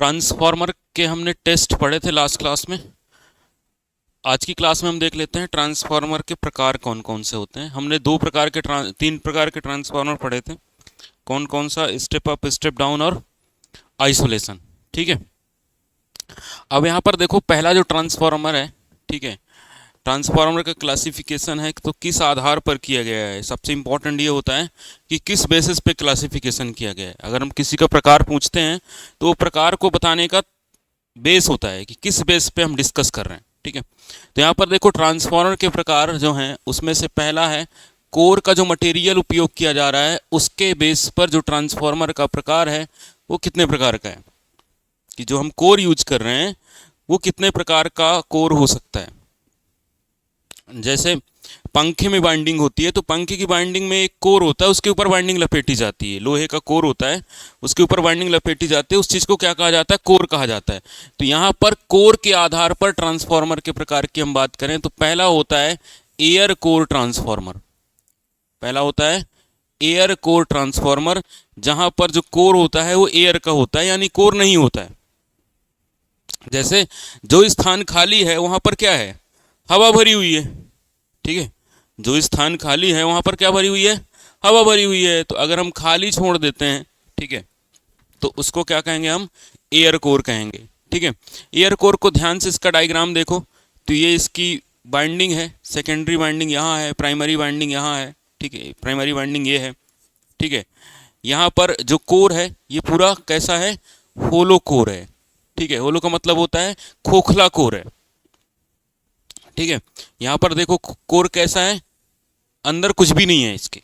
Transformer के हमने test पढ़े थे लास्ट क्लास में। आज की क्लास में हम देख लेते हैं ट्रांसफार्मर के प्रकार कौन कौन से होते हैं। हमने तीन प्रकार के ट्रांसफार्मर पढ़े थे। कौन कौन सा? स्टेप अप, स्टेप डाउन और आइसोलेशन। ठीक है, अब यहाँ पर देखो पहला जो ट्रांसफार्मर है, ठीक है, ट्रांसफार्मर का क्लासिफिकेशन है तो किस आधार पर किया गया है। सबसे इंपॉर्टेंट ये होता है कि किस बेसिस पे क्लासिफिकेशन किया गया है। अगर हम किसी का प्रकार पूछते हैं तो वो प्रकार को बताने का बेस होता है कि किस बेस पे हम डिस्कस कर रहे हैं। ठीक है, तो यहाँ पर देखो ट्रांसफार्मर के प्रकार जो हैं उसमें से पहला है कोर का जो मटेरियल उपयोग किया जा रहा है उसके बेस पर जो ट्रांसफार्मर का प्रकार है वो कितने प्रकार का है, कि जो हम कोर यूज कर रहे हैं वो कितने प्रकार का कोर हो सकता है। जैसे पंखे में बाइंडिंग होती है तो पंखे की बाइंडिंग में एक कोर होता है, उसके ऊपर बाइंडिंग लपेटी जाती है, लोहे का कोर होता है, उसके ऊपर बाइंडिंग लपेटी जाती है, उस चीज़ को क्या कहा जाता है? कोर कहा जाता है। तो यहाँ पर कोर के आधार पर ट्रांसफार्मर के प्रकार की हम बात करें तो पहला होता है एयर कोर ट्रांसफार्मर। पहला होता है एयर कोर ट्रांसफार्मर, जहां पर जो कोर होता है वो एयर का होता है, यानी कोर नहीं होता है। जैसे जो स्थान खाली है वहां पर क्या है? हवा भरी हुई है। ठीक है, जो स्थान खाली है वहां पर क्या भरी हुई है? हवा भरी हुई है। तो अगर हम खाली छोड़ देते हैं, ठीक है, तो उसको क्या कहेंगे? हम एयर कोर कहेंगे। ठीक है, एयर कोर को ध्यान से इसका डायग्राम देखो तो ये इसकी बाइंडिंग है, सेकेंडरी बाइंडिंग यहाँ है, प्राइमरी बाइंडिंग यहाँ है। ठीक है, प्राइमरी बाइंडिंग ये है। ठीक है, यहाँ पर जो कोर है ये पूरा कैसा है? होलो कोर है। ठीक है, होलो का मतलब होता है खोखला कोर है। ठीक है, यहाँ पर देखो कोर कैसा है? अंदर कुछ भी नहीं है इसके।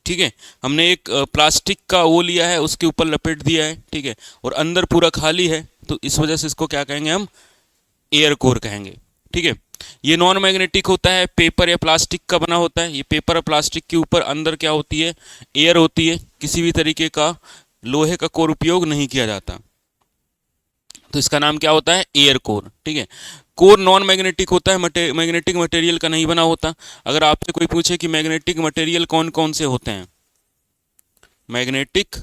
ठीक है, हमने एक प्लास्टिक का वो लिया है, उसके ऊपर लपेट दिया है। ठीक है, और अंदर पूरा खाली है, तो इस वजह से इसको क्या कहेंगे? हम एयर कोर कहेंगे। ठीक है, ये नॉन मैग्नेटिक होता है, पेपर या प्लास्टिक का बना होता है। ये पेपर और प्लास्टिक के ऊपर अंदर क्या होती है? एयर होती है। किसी भी तरीके का लोहे का कोर उपयोग नहीं किया जाता, तो इसका नाम क्या होता है? Air core. ठीक है, कोर नॉन मैग्नेटिक होता है, मैग्नेटिक मटेरियल का नहीं बना होता। अगर आपसे कोई पूछे कि मैग्नेटिक मटेरियल कौन कौन से होते हैं, मैग्नेटिक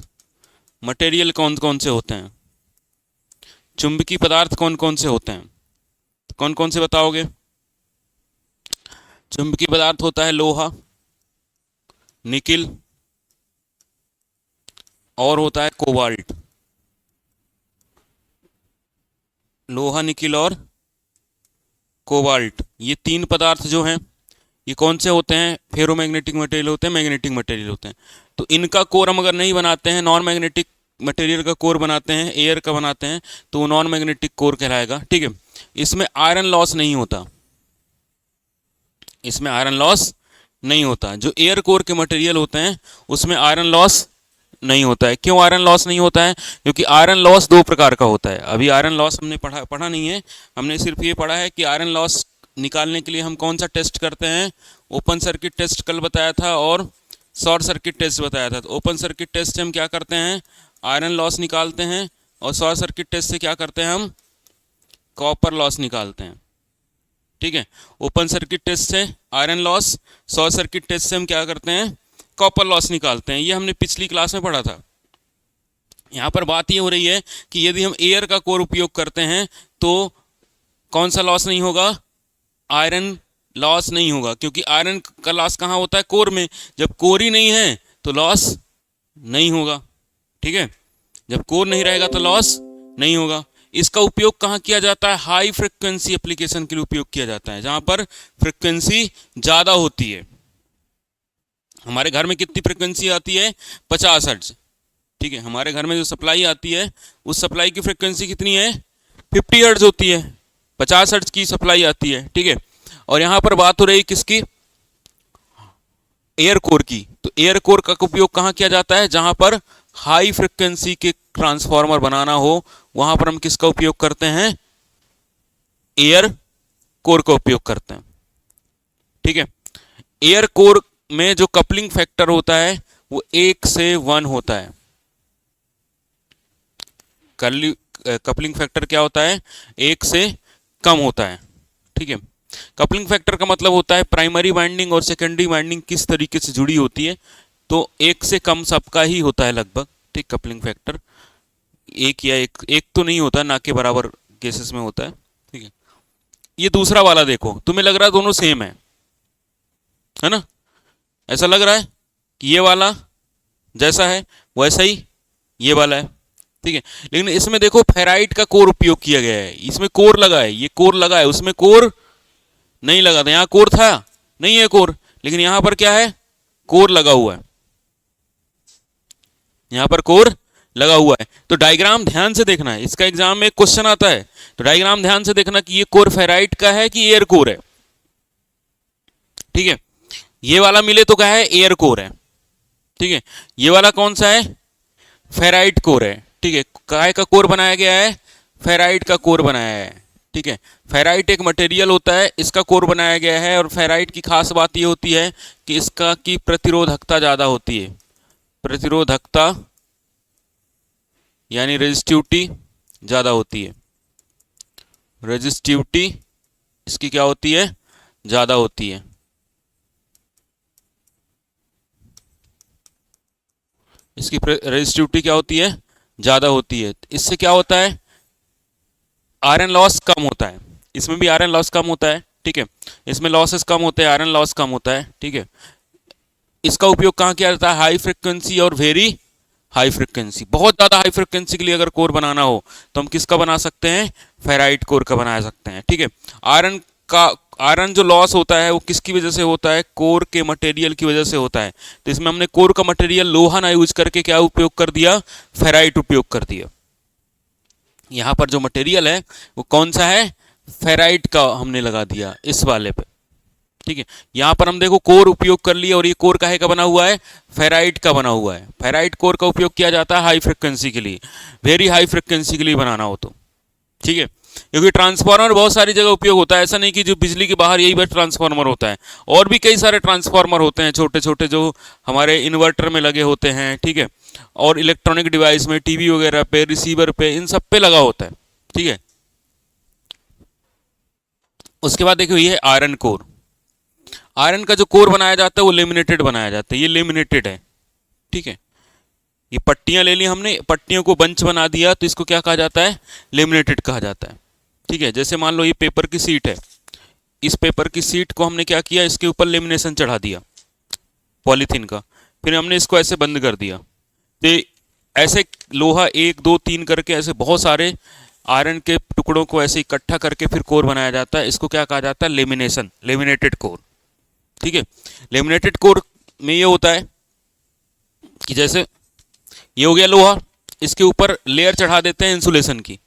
मटेरियल कौन कौन से होते हैं, चुंबकीय पदार्थ कौन कौन से होते हैं, कौन कौन से बताओगे? चुंबकीय पदार्थ होता है लोहा, निकिल और होता है कोबाल्ट। लोहा, निकिल और कोबाल्ट, ये तीन पदार्थ जो हैं ये कौन से होते हैं? फेरोमैग्नेटिक मटेरियल होते हैं, मैग्नेटिक मटेरियल होते हैं। तो इनका कोर हम अगर नहीं बनाते हैं, नॉन मैग्नेटिक मटेरियल का कोर बनाते हैं, एयर का बनाते हैं, तो वो नॉन मैग्नेटिक कोर कहलाएगा। ठीक है, इसमें आयरन लॉस नहीं होता, इसमें आयरन लॉस नहीं होता। जो एयर कोर के मटेरियल होते हैं उसमें आयरन लॉस नहीं होता है। क्यों आयरन लॉस नहीं होता है? क्योंकि आयरन लॉस दो प्रकार का होता है। अभी आयरन लॉस हमने पढ़ा नहीं है, हमने सिर्फ ये पढ़ा है कि आयरन लॉस निकालने के लिए हम कौन सा टेस्ट करते हैं। ओपन सर्किट टेस्ट कल बताया था और शॉर्ट सर्किट टेस्ट बताया था। तो ओपन सर्किट टेस्ट से हम क्या करते हैं? आयरन लॉस निकालते हैं, और शॉर्ट सर्किट टेस्ट से क्या करते हैं? हम कॉपर लॉस निकालते हैं। ठीक है, ओपन सर्किट टेस्ट से iron loss, short circuit test से हम क्या करते हैं? कॉपर लॉस निकालते हैं। ये हमने पिछली क्लास में पढ़ा था। यहाँ पर बात ये हो रही है कि यदि हम एयर का कोर उपयोग करते हैं तो कौन सा लॉस नहीं होगा? आयरन लॉस नहीं होगा, क्योंकि आयरन का लॉस कहाँ होता है? कोर में। जब कोर ही नहीं है तो लॉस नहीं होगा। ठीक है, जब कोर नहीं रहेगा तो लॉस नहीं होगा। इसका उपयोग कहाँ किया जाता है? हाई फ्रिक्वेंसी एप्लीकेशन के लिए उपयोग किया जाता है, जहाँ पर फ्रिक्वेंसी ज़्यादा होती है। हमारे घर में कितनी फ्रिक्वेंसी आती है? 50 हर्ट्ज। ठीक है, हमारे घर में जो सप्लाई आती है उस सप्लाई की फ्रिक्वेंसी कितनी है? 50 हर्ट्ज होती है, 50 हर्ट्ज की सप्लाई आती है। ठीक है, और यहाँ पर बात हो रही किसकी? एयर कोर की। तो एयर कोर का उपयोग कहाँ किया जाता है? जहाँ पर हाई फ्रिक्वेंसी के ट्रांसफार्मर बनाना हो वहाँ पर हम किसका उपयोग करते हैं? एयर कोर का उपयोग करते हैं। ठीक है, एयर कोर में जो कपलिंग फैक्टर होता है वो 1 से 1 होता है। कपलिंग फैक्टर क्या होता है? 1 से कम होता है। ठीक है, कपलिंग फैक्टर का मतलब होता है प्राइमरी वाइंडिंग और सेकेंडरी वाइंडिंग किस तरीके से जुड़ी होती है। तो 1 से कम सबका ही होता है लगभग। ठीक, कपलिंग फैक्टर एक या एक एक तो नहीं होता, ना के बराबर केसेस में होता है। ठीक है, ये दूसरा वाला देखो, तुम्हें लग रहा है दोनों सेम है ना? ऐसा लग रहा है कि ये वाला जैसा है वैसा ही ये वाला है। ठीक है, लेकिन इसमें देखो फेराइट का कोर उपयोग किया गया है, इसमें कोर लगा है, ये कोर लगा है, उसमें कोर नहीं लगा था। यहाँ कोर था नहीं है कोर, लेकिन यहां पर क्या है, कोर लगा हुआ है, यहां पर कोर लगा हुआ है। तो डायग्राम ध्यान से देखना है, इसका एग्जाम में क्वेश्चन आता है, तो डायग्राम ध्यान से देखना कि ये कोर फेराइट का है कि एयर कोर है। ठीक है, ये वाला मिले तो क्या है, एयर कोर है। ठीक है, ये वाला कौन सा है, फेराइट कोर है। ठीक है, काय का कोर बनाया गया है, फेराइट का कोर बनाया है। ठीक है, फेराइट एक मटेरियल होता है, इसका कोर बनाया गया है। और फेराइट की खास बात ये होती है कि इसका की प्रतिरोधकता ज़्यादा होती है, प्रतिरोधकता यानी रेजिस्टिविटी ज़्यादा होती है, रेजिस्टिविटी इसकी क्या होती है, ज़्यादा होती है। इसकी रेजिस्टिविटी क्या होती है, ज़्यादा होती है। इससे क्या होता है, आयरन लॉस कम होता है, इसमें भी आयरन लॉस कम होता है। ठीक है, इसमें लॉसेस कम होते हैं, आयरन लॉस कम होता है। ठीक है, इसका उपयोग कहाँ किया जाता है, हाई फ्रिक्वेंसी और वेरी हाई फ्रिक्वेंसी। बहुत ज़्यादा हाई फ्रिक्वेंसी के लिए अगर कोर बनाना हो तो हम किसका बना सकते हैं, फेराइट कोर का बना सकते हैं। ठीक है, आयरन का, आयरन जो लॉस होता है वो किसकी वजह से होता है, कोर के मटेरियल की वजह से होता है। तो इसमें हमने कोर का मटेरियल लोहा ना यूज करके क्या उपयोग कर दिया, फेराइट उपयोग कर दिया। यहाँ पर जो मटेरियल है वो कौन सा है, फेराइट का हमने लगा दिया इस वाले पे। ठीक है, यहाँ पर हम देखो कोर उपयोग कर लिया, और ये कोर काहे का बना हुआ है, फेराइट का बना हुआ है। फेराइट कोर का उपयोग किया जाता है हाई फ्रिक्वेंसी के लिए, वेरी हाई फ्रिक्वेंसी के लिए बनाना हो तो। ठीक है, क्योंकि ट्रांसफार्मर बहुत सारी जगह उपयोग होता है, ऐसा नहीं कि जो बिजली के बाहर यही बस ट्रांसफार्मर होता है, और भी कई सारे ट्रांसफार्मर होते हैं छोटे छोटे जो हमारे इन्वर्टर में लगे होते हैं। ठीक है, और इलेक्ट्रॉनिक डिवाइस में, टीवी वगैरह पे, रिसीवर पे, इन सब पे लगा होता है। ठीक है, उसके बाद देखो ये है आयरन कोर। आयरन का जो कोर बनाया जाता है वो लेमिनेटेड बनाया जाता है, ये लेमिनेटेड है। ठीक है, ये पट्टियां ले ली हमने, पट्टियों को बंच बना दिया, तो इसको क्या कहा जाता है, लेमिनेटेड कहा जाता है। ठीक है, जैसे मान लो ये पेपर की सीट है, इस पेपर की सीट को हमने क्या किया, इसके ऊपर लेमिनेशन चढ़ा दिया पॉलीथीन का, फिर हमने इसको ऐसे बंद कर दिया। तो ऐसे लोहा 1 2 3 करके ऐसे बहुत सारे आयरन के टुकड़ों को ऐसे इकट्ठा करके फिर कोर बनाया जाता है। इसको क्या कहा जाता है, लेमिनेशन, लेमिनेटेड कोर। ठीक है, लेमिनेटेड कोर में ये होता है कि जैसे ये हो गया लोहा, इसके ऊपर लेयर चढ़ा देते हैं इंसुलेशन की,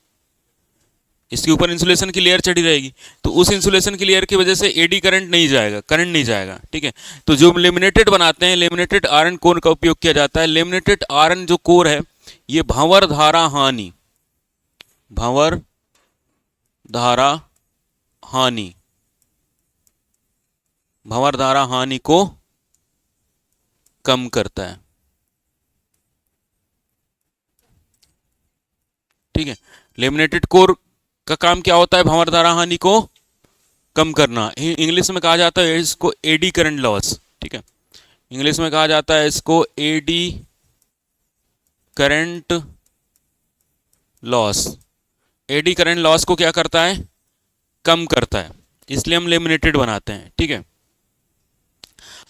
इसके ऊपर इंसुलेशन की लेयर चढ़ी रहेगी, तो उस इंसुलेशन की लेयर की वजह से एडी करंट नहीं जाएगा, करंट नहीं जाएगा। ठीक है, तो जो लेमिनेटेड बनाते हैं, लेमिनेटेड आयरन कोर का उपयोग किया जाता है। लेमिनेटेड आयरन जो कोर है ये भंवर धारा हानि, भंवर धारा हानि, भंवर धारा हानि को कम करता है। ठीक है, लेमिनेटेड कोर का काम क्या होता है, भंवर धारा हानि को कम करना। इंग्लिश में कहा जाता है इसको एडी करंट लॉस। ठीक है, इंग्लिश में कहा जाता है इसको eddy current loss. Eddy current loss को क्या करता है, कम करता है, इसलिए हम लेमिनेटेड बनाते हैं। ठीक है,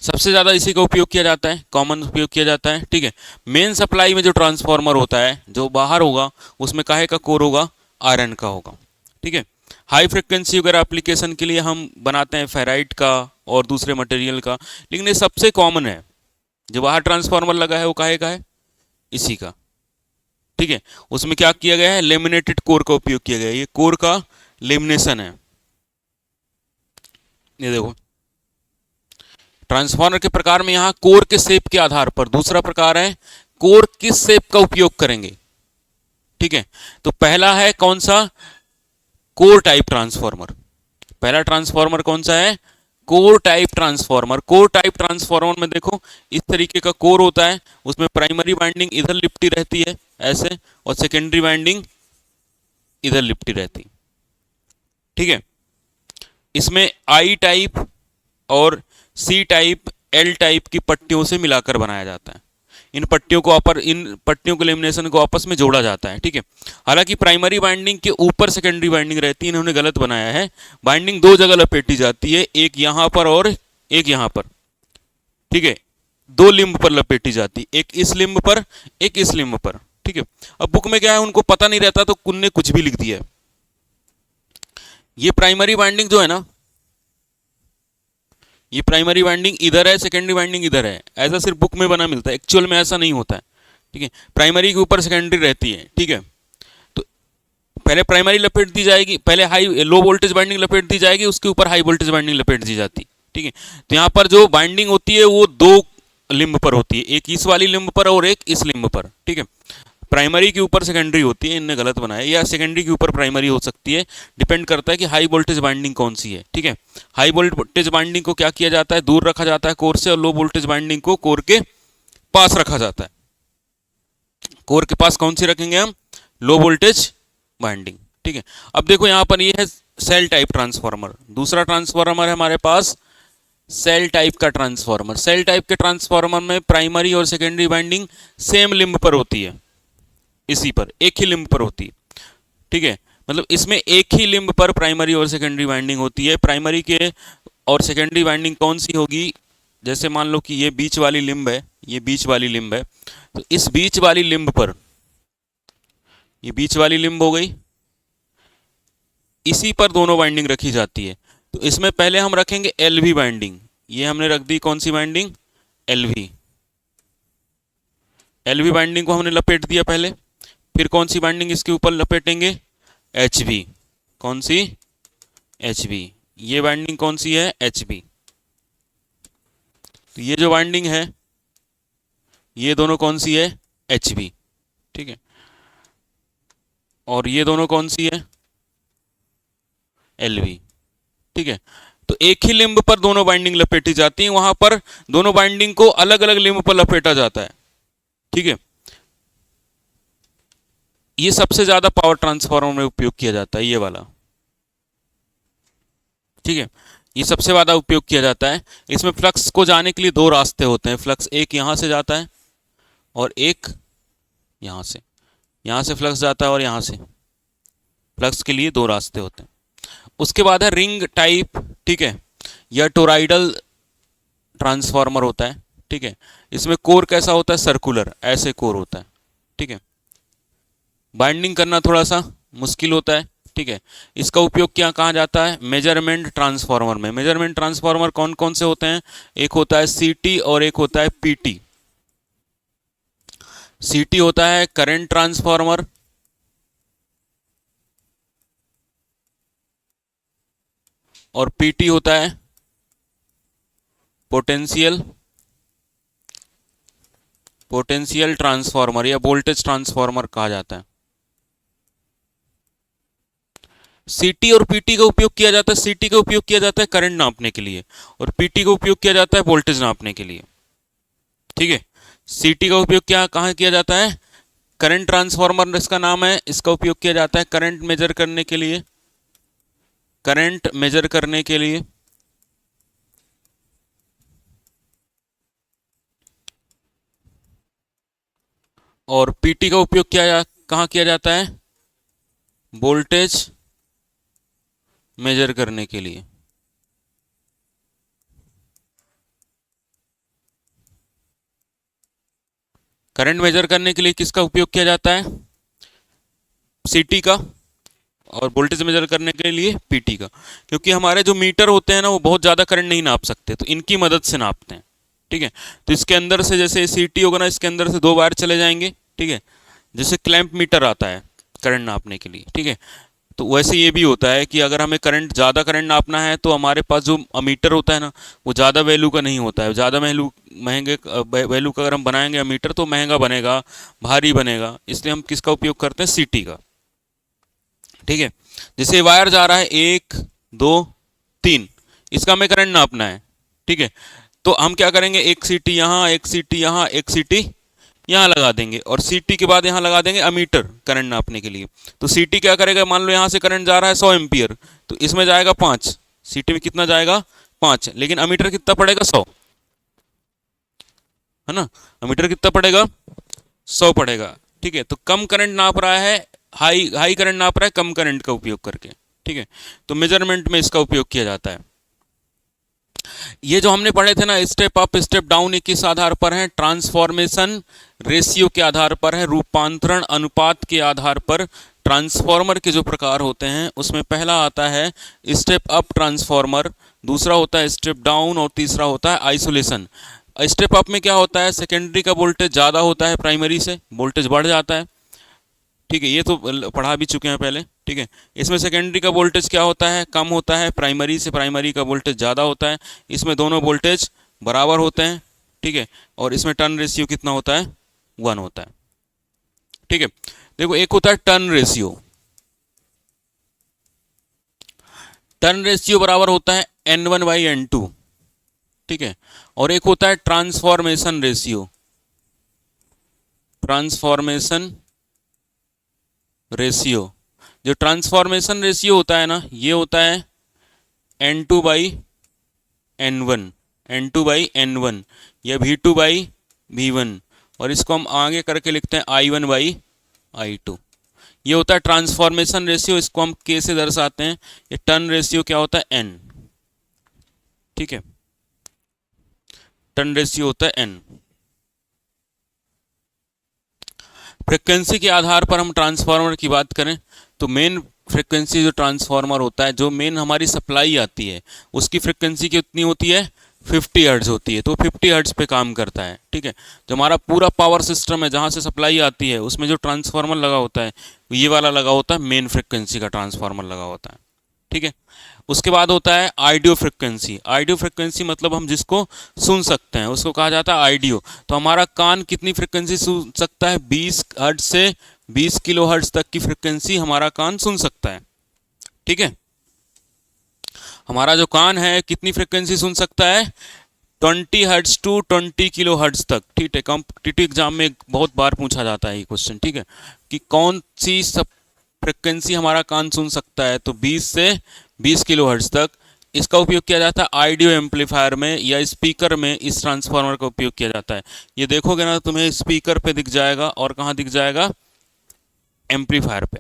सबसे ज़्यादा इसी का उपयोग किया जाता है, कॉमन उपयोग किया जाता है। ठीक है, मेन सप्लाई में जो ट्रांसफार्मर होता है जो बाहर होगा उसमें काहे का कोर होगा, आयरन का होगा। ठीक है, हाई फ्रिक्वेंसी वगैरह एप्लीकेशन के लिए हम बनाते हैं फेराइट का और दूसरे मटेरियल का, लेकिन ये सबसे कॉमन है, जो बाहर ट्रांसफार्मर लगा है वो काहे का है, इसी का। ठीक है, उसमें क्या किया गया है, लेमिनेटेड कोर का उपयोग किया गया है, ये कोर का लेमिनेशन है। ये देखो ट्रांसफार्मर के प्रकार में यहां कोर के शेप के आधार पर दूसरा प्रकार है, कोर किस शेप का उपयोग करेंगे। ठीक है, तो पहला है कौन सा, कोर टाइप ट्रांसफार्मर। पहला ट्रांसफार्मर कौन सा है, core type transformer. Core type transformer में देखो इस तरीके का कोर होता है, उसमें प्राइमरी वाइंडिंग इधर लिपटी रहती है ऐसे, और सेकेंडरी वाइंडिंग इधर लिपटी रहती। ठीक है, इसमें आई टाइप और सी टाइप, एल टाइप की पट्टियों से मिलाकर बनाया जाता है। इन पट्टियों के लेमिनेशन को आपस में जोड़ा जाता है, ठीक है। हालांकि प्राइमरी बाइंडिंग के ऊपर सेकेंडरी बाइंडिंग रहती है, इन्होंने गलत बनाया है। बाइंडिंग दो जगह लपेटी जाती है, एक यहां पर और एक यहां पर, ठीक है। दो लिंब पर लपेटी जाती, एक इस लिंब पर, एक इस लिंब पर, ठीक है। अब बुक में क्या है, उनको पता नहीं रहता तो उनने कुछ भी लिख दिया है। ये प्राइमरी बाइंडिंग जो है ना, ये प्राइमरी बाइंडिंग इधर है, सेकेंडरी बाइंडिंग इधर है, ऐसा सिर्फ बुक में बना मिलता है, एक्चुअल में ऐसा नहीं होता है, ठीक है। प्राइमरी के ऊपर सेकेंडरी रहती है, ठीक है। तो पहले प्राइमरी लपेट दी जाएगी, पहले हाई लो वोल्टेज बाइंडिंग लपेट दी जाएगी, उसके ऊपर हाई वोल्टेज बाइंडिंग लपेट दी जाती, ठीक है। तो यहाँ पर जो बाइंडिंग होती है वो दो लिंब पर होती है, एक इस वाली लिंब पर और एक इस लिंब पर, ठीक है। प्राइमरी के ऊपर सेकेंडरी होती है, इनने गलत बनाया, या सेकेंडरी के ऊपर प्राइमरी हो सकती है, डिपेंड करता है कि हाई वोल्टेज बाइंडिंग कौन सी है, ठीक है। हाई वोल्टेज बाइंडिंग को क्या किया जाता है, दूर रखा जाता है कोर से, और लो वोल्टेज बाइंडिंग को कोर के पास रखा जाता है। कोर के पास कौन सी रखेंगे हम, लो वोल्टेज बाइंडिंग, ठीक है। अब देखो यहां पर ये है सेल टाइप ट्रांसफार्मर, दूसरा ट्रांसफार्मर है हमारे पास सेल टाइप का ट्रांसफार्मर। सेल टाइप के ट्रांसफार्मर में प्राइमरी और सेकेंडरी बाइंडिंग सेम लिंब पर होती है, इसी पर एक ही लिंब पर होती है, ठीक है। मतलब इसमें एक ही लिंब पर प्राइमरी और सेकेंडरी बाइंडिंग होती है। प्राइमरी के और सेकेंडरी बाइंडिंग कौन सी होगी, जैसे मान लो कि ये बीच वाली लिंब है, ये बीच वाली लिंब है, तो इस बीच वाली लिंब पर, ये बीच वाली लिंब हो गई, इसी पर दोनों बाइंडिंग रखी जाती है। तो इसमें पहले हम रखेंगे एलवी बाइंडिंग, ये हमने रख दी कौन सी बाइंडिंग, एलवी। एलवी बाइंडिंग को हमने लपेट दिया पहले, फिर कौन सी बाइंडिंग इसके ऊपर लपेटेंगे, एच बी। कौन सी, एच बी। ये बाइंडिंग कौन सी है, एच बी। तो ये जो बाइंडिंग है ये दोनों कौन सी है, एच बी, ठीक है। और ये दोनों कौन सी है, एल वी, ठीक है। तो एक ही लिंब पर दोनों बाइंडिंग लपेटी जाती है, वहां पर दोनों बाइंडिंग को अलग अलग लिंब पर लपेटा जाता है, ठीक है। ये सबसे ज्यादा पावर ट्रांसफार्मर में उपयोग किया जाता है, ये वाला, ठीक है। ये सबसे ज्यादा उपयोग किया जाता है। इसमें फ्लक्स को जाने के लिए दो रास्ते होते हैं, फ्लक्स एक यहां से जाता है और एक यहां से फ्लक्स जाता है और यहां से, फ्लक्स के लिए दो रास्ते होते हैं। उसके बाद है रिंग टाइप, ठीक है, या टोराइडल ट्रांसफार्मर होता है, ठीक है। इसमें कोर कैसा होता है, सर्कुलर, ऐसे कोर होता है, ठीक है। बाइंडिंग करना थोड़ा सा मुश्किल होता है, ठीक है। इसका उपयोग क्या कहा जाता है, मेजरमेंट ट्रांसफार्मर में। मेजरमेंट ट्रांसफार्मर कौन कौन से होते हैं, एक होता है सीटी और एक होता है पीटी। सीटी होता है करंट ट्रांसफार्मर, और पीटी होता है पोटेंशियल ट्रांसफार्मर या वोल्टेज ट्रांसफार्मर कहा जाता है। सीटी और पीटी का उपयोग किया जाता है, सीटी का उपयोग किया जाता है करंट नापने के लिए, और पीटी का उपयोग किया जाता है वोल्टेज नापने के लिए, ठीक है। सीटी का उपयोग क्या कहाँ किया जाता है, करंट ट्रांसफार्मर इसका नाम है, इसका उपयोग किया जाता है करंट मेजर करने के लिए, करंट मेजर करने के लिए। और पीटी का उपयोग कहाँ किया जाता है, वोल्टेज मेजर करने के लिए। करंट मेजर करने के लिए किसका उपयोग किया जाता है, सीटी का, और वोल्टेज मेजर करने के लिए पीटी का। क्योंकि हमारे जो मीटर होते हैं ना वो बहुत ज़्यादा करंट नहीं नाप सकते, तो इनकी मदद से नापते हैं, ठीक है। तो इसके अंदर से जैसे सीटी होगा ना, इसके अंदर से दो वायर चले जाएंगे, ठीक है। जैसे क्लैंप मीटर आता है करंट नापने के लिए, ठीक है। तो वैसे ये भी होता है कि अगर हमें करंट ज़्यादा करंट नापना है तो हमारे पास जो अमीटर होता है ना वो ज़्यादा वैल्यू का नहीं होता है। ज़्यादा महंगे वैल्यू का अगर हम बनाएंगे अमीटर तो महंगा बनेगा, भारी बनेगा, इसलिए हम किसका उपयोग करते हैं, सीटी का, ठीक है। जैसे वायर जा रहा है 1 2 3, इसका हमें करंट नापना है, ठीक है। तो हम क्या करेंगे, एक सीटी यहाँ, एक सीटी यहाँ, एक सीटी यहाँ लगा देंगे, और सीटी के बाद यहाँ लगा देंगे अमीटर करंट नापने के लिए। तो सीटी क्या करेगा, मान लो यहाँ से करंट जा रहा है 100 एम्पियर, तो इसमें जाएगा 5, सीटी में कितना जाएगा 5, लेकिन अमीटर कितना पड़ेगा 100। है ना। अमीटर कितना पड़ेगा, 100 पड़ेगा। ठीक है, तो कम करंट नाप रहा है, हाई हाई करंट नाप रहा है कम करंट का उपयोग करके। ठीक है, तो मेजरमेंट में इसका उपयोग किया जाता है। ये जो हमने पढ़े थे ना, स्टेप अप स्टेप डाउन, एक किस आधार पर है, ट्रांसफॉर्मेशन रेशियो के आधार पर है, रूपांतरण अनुपात के आधार पर। ट्रांसफॉर्मर के जो प्रकार होते हैं उसमें पहला आता है स्टेप अप ट्रांसफॉर्मर, दूसरा होता है स्टेप डाउन और तीसरा होता है आइसोलेशन। स्टेप अप में क्या होता है, सेकेंडरी का वोल्टेज ज़्यादा होता है, प्राइमरी से वोल्टेज बढ़ जाता है। ठीक है, ये तो पढ़ा भी चुके हैं पहले। ठीक है, इसमें सेकेंडरी का वोल्टेज क्या होता है, कम होता है, प्राइमरी से प्राइमरी का वोल्टेज ज़्यादा होता है। इसमें दोनों वोल्टेज बराबर होते हैं। ठीक है, और इसमें टर्न रेशियो कितना होता है, 1 होता है। ठीक है, देखो एक होता है टर्न रेशियो, टर्न रेशियो बराबर होता है N1/N2। ठीक है, और एक होता है ट्रांसफॉर्मेशन रेशियो, ट्रांसफॉर्मेशन रेशियो। जो ट्रांसफॉर्मेशन रेशियो होता है ना, ये होता है N2/N1, N2/N1 या V2/V1, और इसको हम आगे करके लिखते हैं I1/I2। ये होता है ट्रांसफॉर्मेशन रेशियो, इसको हम K से दर्शाते हैं। ये टर्न रेशियो क्या होता है, N। ठीक है, टर्न रेशियो होता है N। फ्रिक्वेंसी के आधार पर हम ट्रांसफार्मर की बात करें तो मेन फ्रिक्वेंसी जो ट्रांसफार्मर होता है, जो मेन हमारी सप्लाई आती है, उसकी फ्रिक्वेंसी कितनी होती है, 50 हर्ट्ज होती है। तो 50 हर्ट्ज पे काम करता है। ठीक है, जो हमारा पूरा पावर सिस्टम है जहाँ से सप्लाई आती है, उसमें जो ट्रांसफार्मर लगा होता है ये वाला लगा होता है, मेन फ्रिक्वेंसी का ट्रांसफार्मर लगा होता है। ठीक है, उसके बाद होता है आइडियो फ्रिक्वेंसी। आइडियो फ्रिक्वेंसी मतलब हम जिसको सुन सकते हैं उसको कहा जाता है आइडियो। तो हमारा कान कितनी फ्रिक्वेंसी सुन सकता है, 20 हर्ट्ज से 20 किलो हर्ट्ज तक की फ्रिक्वेंसी हमारा कान सुन सकता है। ठीक है, हमारा जो कान है कितनी फ्रिक्वेंसी सुन सकता है, 20 हर्ट्ज टू 20 किलो हर्ट्ज तक। ठीक है, कॉम्पिटिटिव एग्जाम में बहुत बार पूछा जाता है ये क्वेश्चन। ठीक है, कि कौन सी सब फ्रिक्वेंसी हमारा कान सुन सकता है, तो 20 से 20 किलो हर्ट्ज तक। इसका उपयोग किया जाता है ऑडियो एम्पलीफायर में या स्पीकर में, इस ट्रांसफार्मर का उपयोग किया जाता है। ये देखोगे ना तुम्हें स्पीकर पे दिख जाएगा, और कहाँ दिख जाएगा, एम्पलीफायर पे।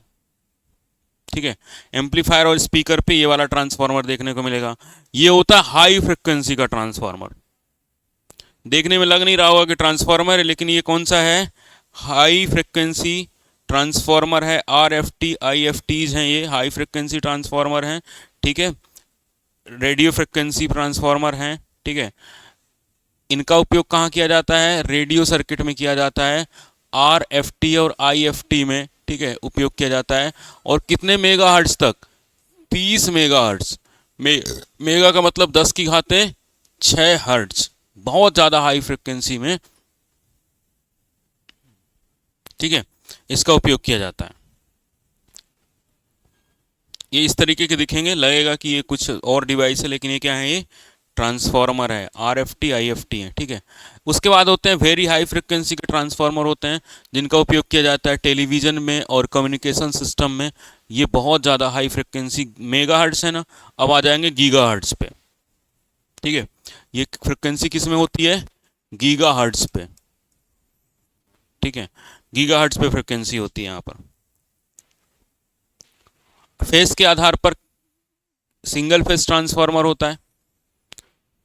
ठीक है, एम्पलीफायर और स्पीकर पे ये वाला ट्रांसफार्मर देखने को मिलेगा। ये होता है हाई फ्रिक्वेंसी का ट्रांसफार्मर। देखने में लग नहीं रहा होगा कि ट्रांसफार्मर है, लेकिन ये कौन सा है, हाई फ्रिक्वेंसी ट्रांसफार्मर है। RFT IFTs हैं, ये हाई फ्रिक्वेंसी ट्रांसफार्मर हैं। ठीक है, रेडियो फ्रिक्वेंसी ट्रांसफार्मर हैं। ठीक है, इनका उपयोग कहाँ किया जाता है, रेडियो सर्किट में किया जाता है, RFT और IFT में। ठीक है, उपयोग किया जाता है। और कितने मेगा हर्ट्ज तक, 30 मेगा हर्ट्ज। मेगा का मतलब 10 की घाते 6 हर्ट्ज, बहुत ज़्यादा हाई फ्रिक्वेंसी में। ठीक है, इसका उपयोग किया जाता है। ये इस तरीके के दिखेंगे, लगेगा कि ये कुछ और डिवाइस है, लेकिन ये क्या है, ये ट्रांसफार्मर है, RFT IFT है। ठीक है, उसके बाद होते हैं वेरी हाई फ्रिक्वेंसी के ट्रांसफार्मर होते हैं, जिनका उपयोग किया जाता है टेलीविज़न में और कम्युनिकेशन सिस्टम में। ये बहुत ज़्यादा हाई फ्रिक्वेंसी, मेगा हर्ट्ज है ना, अब आ जाएंगे गीगा हर्ट्ज पे। ठीक है, ये फ्रिक्वेंसी किस में होती है, गीगा हर्ट्ज पे। ठीक है, गीगा हर्ट्ज पे फ्रिक्वेंसी होती है यहाँ पर। फेस के आधार पर सिंगल फेस ट्रांसफार्मर होता है।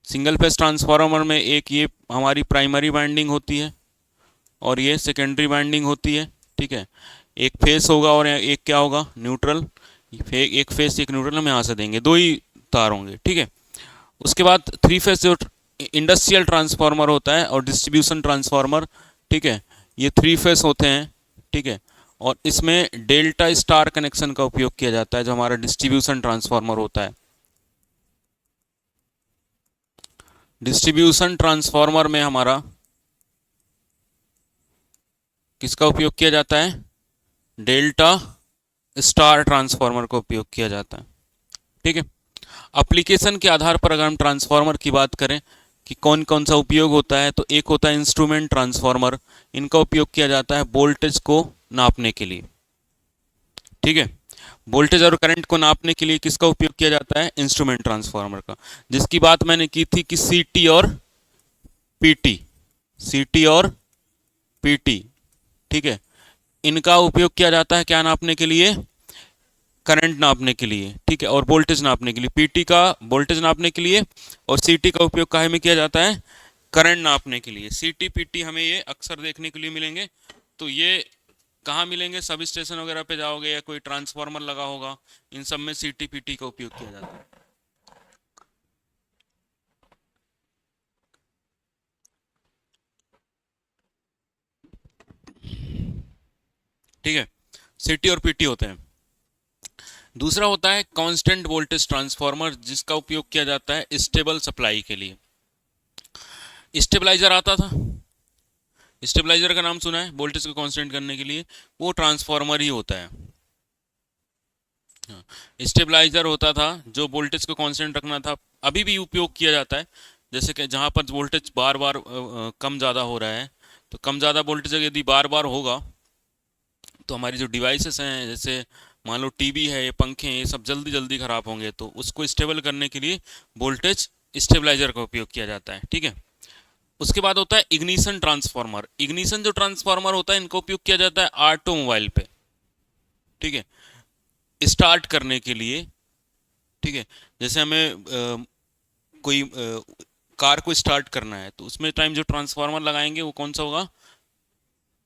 सिंगल फेस ट्रांसफार्मर में एक ये हमारी प्राइमरी वाइंडिंग होती है और ये सेकेंडरी वाइंडिंग होती है। ठीक है, एक फेस होगा और एक क्या होगा, न्यूट्रल। एक फेस एक न्यूट्रल हम यहाँ से देंगे, 2 ही तार होंगे। ठीक है, उसके बाद 3 फेस जो इंडस्ट्रियल ट्रांसफार्मर होता है और डिस्ट्रीब्यूशन ट्रांसफार्मर। ठीक है, ये 3 फेस होते हैं। ठीक है, और इसमें डेल्टा स्टार कनेक्शन का उपयोग किया जाता है, जो हमारा डिस्ट्रीब्यूशन ट्रांसफार्मर होता है। डिस्ट्रीब्यूशन ट्रांसफार्मर में हमारा किसका उपयोग किया जाता है, डेल्टा स्टार ट्रांसफार्मर का उपयोग किया जाता है। ठीक है, एप्लीकेशन के आधार पर अगर हम ट्रांसफार्मर की बात करें कि कौन कौन सा उपयोग होता है, तो एक होता है इंस्ट्रूमेंट ट्रांसफार्मर। इनका उपयोग किया जाता है वोल्टेज को नापने के लिए। ठीक है, वोल्टेज और करंट को नापने के लिए किसका उपयोग किया जाता है, इंस्ट्रूमेंट ट्रांसफार्मर का, जिसकी बात मैंने की थी कि CT और PT। सीटी और पीटी, ठीक है। इनका उपयोग किया जाता है क्या नापने के लिए? करंट नापने के लिए, ठीक है, और वोल्टेज नापने के लिए। पीटी का वोल्टेज नापने के लिए, और सीटी का उपयोग काहे में किया जाता है? करंट नापने के लिए। सीटी पीटी हमें ये अक्सर देखने के लिए मिलेंगे। तो ये कहाँ मिलेंगे? सब स्टेशन वगैरह पे जाओगे या कोई ट्रांसफार्मर लगा होगा, इन सब में सीटी पीटी का उपयोग किया जाता है। ठीक है, सीटी और पीटी होते हैं। दूसरा होता है कांस्टेंट वोल्टेज ट्रांसफार्मर, जिसका उपयोग किया जाता है स्टेबल सप्लाई के लिए। स्टेबलाइजर आता था, स्टेबलाइजर का नाम सुना है? वोल्टेज को कांस्टेंट करने के लिए वो ट्रांसफार्मर ही होता है। स्टेबलाइजर होता था जो वोल्टेज को कांस्टेंट रखना था। अभी भी उपयोग किया जाता है, जैसे कि जहाँ पर वोल्टेज बार बार कम ज़्यादा हो रहा है, तो कम ज़्यादा वोल्टेज यदि बार बार होगा तो हमारी जो डिवाइसेस हैं, जैसे मान लो टीवी है, ये पंखे हैं, ये सब जल्दी जल्दी ख़राब होंगे, तो उसको स्टेबल करने के लिए वोल्टेज स्टेबलाइजर का उपयोग किया जाता है, ठीक है। उसके बाद होता है इग्निशन ट्रांसफार्मर। इग्निशन जो ट्रांसफार्मर होता है, इनका उपयोग किया जाता है ऑटोमोबाइल पे, ठीक है, स्टार्ट करने के लिए, ठीक है। जैसे हमें कोई कार को स्टार्ट करना है, तो उसमें टाइम जो ट्रांसफार्मर लगाएंगे वो कौन सा होगा?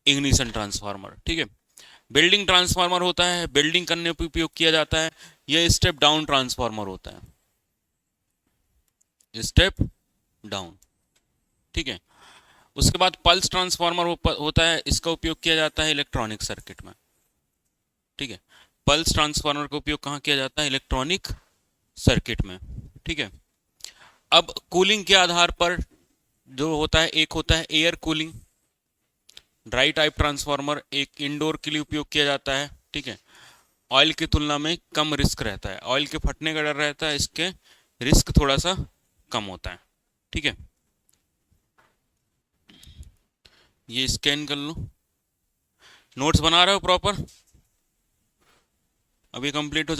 इग्निशन ट्रांसफार्मर, ठीक है। बिल्डिंग ट्रांसफार्मर होता है, बिल्डिंग करने पर उपयोग किया जाता है। यह स्टेप डाउन ट्रांसफार्मर होता है, स्टेप डाउन, ठीक है। उसके बाद पल्स ट्रांसफार्मर होता है, इसका उपयोग किया जाता है इलेक्ट्रॉनिक सर्किट में, ठीक है। पल्स ट्रांसफार्मर का उपयोग कहाँ किया जाता है? इलेक्ट्रॉनिक सर्किट में, ठीक है। अब कूलिंग के आधार पर जो होता है, एक होता है air cooling, dry type transformer, एक इंडोर के लिए उपयोग किया जाता है, ठीक है। ऑयल की तुलना में कम रिस्क रहता है, ऑयल के फटने का डर रहता है, इसके रिस्क थोड़ा सा कम होता है, ठीक है। ये स्कैन कर लो। नोट्स बना रहे हो प्रॉपर? अभी कंप्लीट हो जाए।